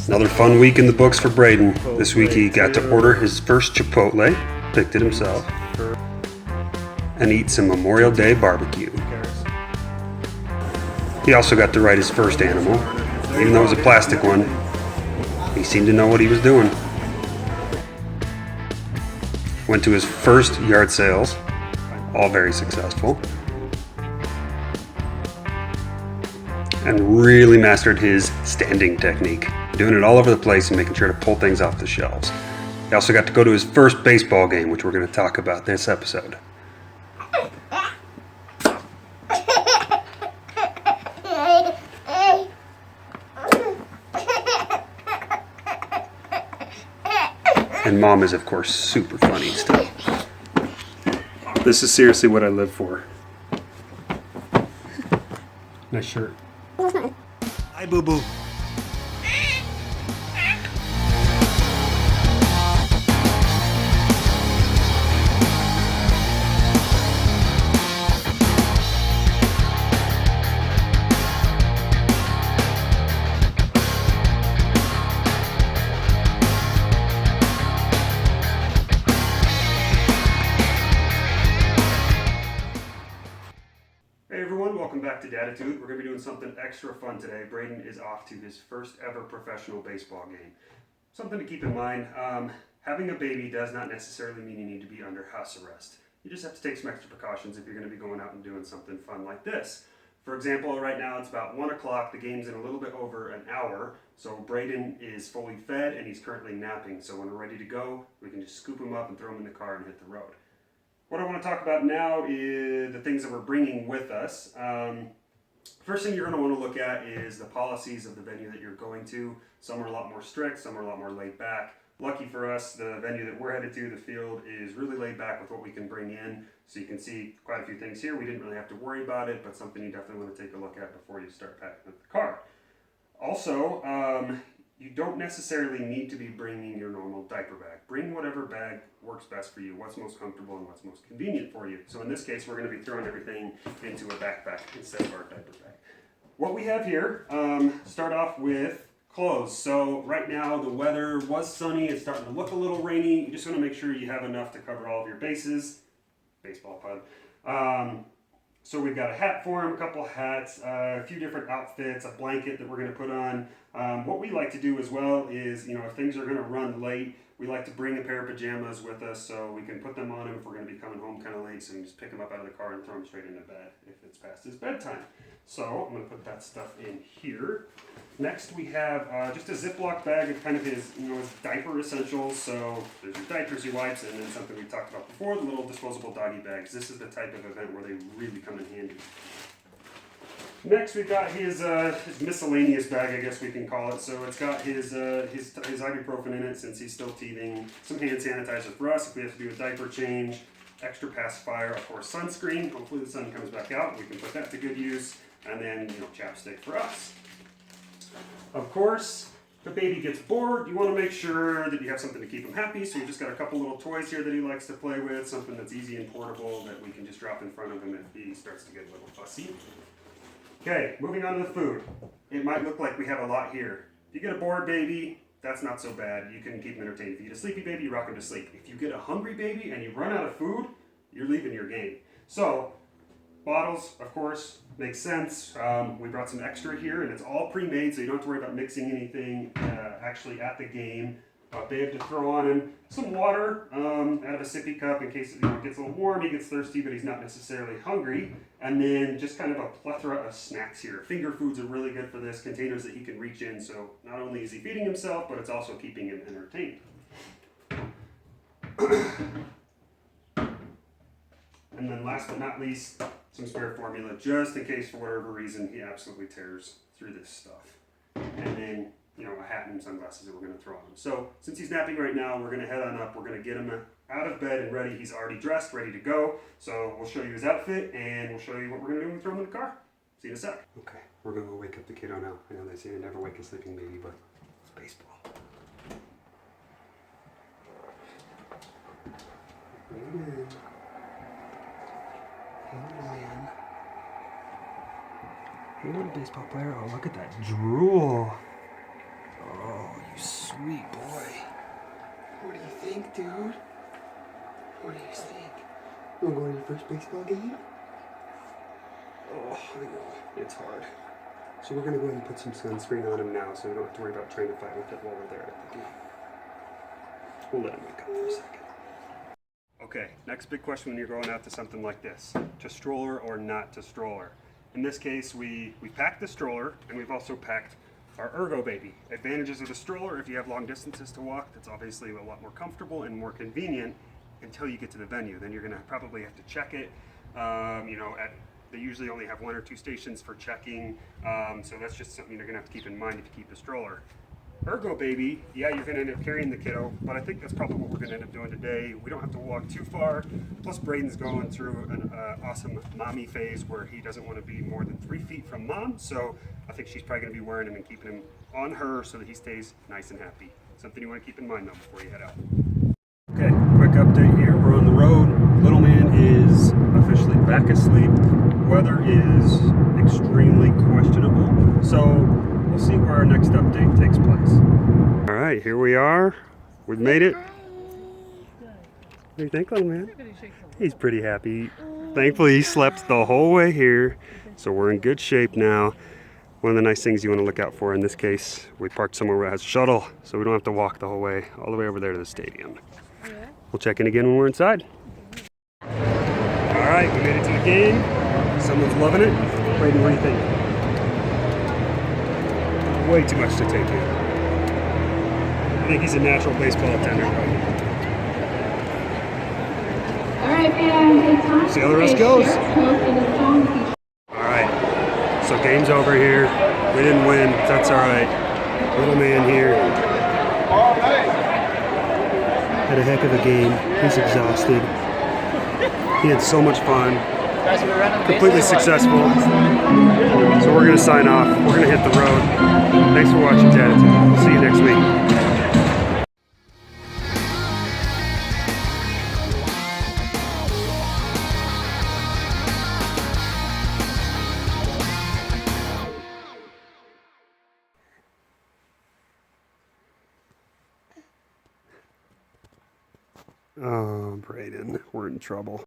Another fun week in the books for Braden. This week he got to order his first Chipotle, picked it himself, and eat some Memorial Day barbecue. He also got to ride his first animal. Even though it was a plastic one, he seemed to know what he was doing. Went to his first yard sales, all very successful, and really mastered his standing technique, doing it all over the place and making sure to pull things off the shelves. He also got to go to his first baseball game, which we're going to talk about this episode. And Mom is, of course, super funny still. This is seriously what I live for. Nice shirt. Hi, boo-boo. Hey everyone, welcome back to Daditude. We're going to be doing something extra fun today. Braden is off to his first ever professional baseball game. Something to keep in mind, having a baby does not necessarily mean you need to be under house arrest. You just have to take some extra precautions if you're going to be going out and doing something fun like this. For example, right now it's about 1 o'clock, the game's in a little bit over an hour, so Braden is fully fed and he's currently napping, so when we're ready to go, we can just scoop him up and throw him in the car and hit the road. What I want to talk about now is the things that we're bringing with us. First thing you're going to want to look at is the policies of the venue that you're going to. Some are a lot more strict, some are a lot more laid back. Lucky for us, the venue that we're headed to, the field, is really laid back with what we can bring in. So you can see quite a few things here. We didn't really have to worry about it, but something you definitely want to take a look at before you start packing up the car. Also, you don't necessarily need to be bringing your normal diaper bag. Bring whatever bag works best for you, what's most comfortable and what's most convenient for you. So in this case, we're going to be throwing everything into a backpack instead of our diaper bag. What we have here, start off with clothes. So right now the weather was sunny, it's starting to look a little rainy. You just want to make sure you have enough to cover all of your bases. Baseball pun. So we've got a hat for him, a couple hats, a few different outfits, a blanket that we're going to put on. What we like to do as well is, if things are going to run late, we like to bring a pair of pajamas with us so we can put them on him if we're going to be coming home kind of late, so we can just pick him up out of the car and throw him straight into bed if it's past his bedtime. So I'm going to put that stuff in here. Next we have just a Ziploc bag of kind of his diaper essentials. So there's your diapers, your wipes, and then something we talked about before, the little disposable doggy bags. This is the type of event where they really come in handy. Next we've got his miscellaneous bag, I guess we can call it. So it's got his ibuprofen in it since he's still teething, some hand sanitizer for us if we have to do a diaper change, extra pacifier, of course sunscreen, hopefully the sun comes back out, we can put that to good use, and then chapstick for us. Of course, if a baby gets bored, you want to make sure that you have something to keep him happy, so we've just got a couple little toys here that he likes to play with, something that's easy and portable that we can just drop in front of him if he starts to get a little fussy. Okay, moving on to the food. It might look like we have a lot here. If you get a bored baby, that's not so bad. You can keep him entertained. If you get a sleepy baby, you rock him to sleep. If you get a hungry baby and you run out of food, you're leaving your game. So, bottles, of course, makes sense. We brought some extra here, and it's all pre-made, so you don't have to worry about mixing anything actually at the game. They have to throw on him some water out of a sippy cup in case it gets a little warm, he gets thirsty, but he's not necessarily hungry. And then just kind of a plethora of snacks here. Finger foods are really good for this, containers that he can reach in, so not only is he feeding himself, but it's also keeping him entertained. And then last but not least, some spare formula, just in case for whatever reason he absolutely tears through this stuff. And then a hat and sunglasses that we're going to throw on him. So since he's napping right now, we're going to head on up. We're going to get him out of bed and ready. He's already dressed, ready to go. So we'll show you his outfit and we'll show you what we're going to do when we throw him in the car. See you in a sec. Okay, we're going to go wake up the kiddo now. I know they say never wake a sleeping baby, but it's baseball. Amen. Amen. Hey, little baseball player. Oh, look at that drool. Oh. Sweet boy. What do you think, dude? What do you think? You want to go to your first baseball game? Oh, I know. It's hard. So we're going to go ahead and put some sunscreen on him now so we don't have to worry about trying to fight with it while we're there at the game. We'll let him wake up for a second. Okay, next big question when you're going out to something like this. To stroller or not to stroller? In this case, we packed the stroller and we've also packed our Ergo Baby. Advantages of the stroller: if you have long distances to walk, that's obviously a lot more comfortable and more convenient until you get to the venue. Then you're gonna probably have to check it. They usually only have 1 or 2 stations for checking, so that's just something you're gonna have to keep in mind if you keep the stroller. Ergo Baby, yeah, you're gonna end up carrying the kiddo, but I think that's probably what we're gonna end up doing today. We don't have to walk too far. Plus, Braden's going through an awesome mommy phase where he doesn't want to be more than 3 feet from mom, so I think she's probably gonna be wearing him and keeping him on her so that he stays nice and happy. Something you want to keep in mind though before you head out. Okay, quick update here. We're on the road. Little man is officially back asleep. Weather is extremely questionable, so we'll see where our next update takes place. All right, here we are. We've made it. What do you think, little man? He's pretty happy. Thankfully, he slept the whole way here, so we're in good shape now. One of the nice things you want to look out for in this case, we parked somewhere where it has a shuttle, so we don't have to walk the whole way, all the way over there to the stadium. We'll check in again when we're inside. All right, we made it to the game. Someone's loving it. Braden, what do you think? Way too much to take in. I think he's a natural baseball attender. All right, fans, it's time. See how the rest goes. All right, so game's over here. We didn't win, but that's all right. Little man here had a heck of a game. He's exhausted. He had so much fun. Completely successful. So we're going to sign off. We're going to hit the road. Thanks for watching Daditude. We'll see you next week. Oh, Braden, we're in trouble.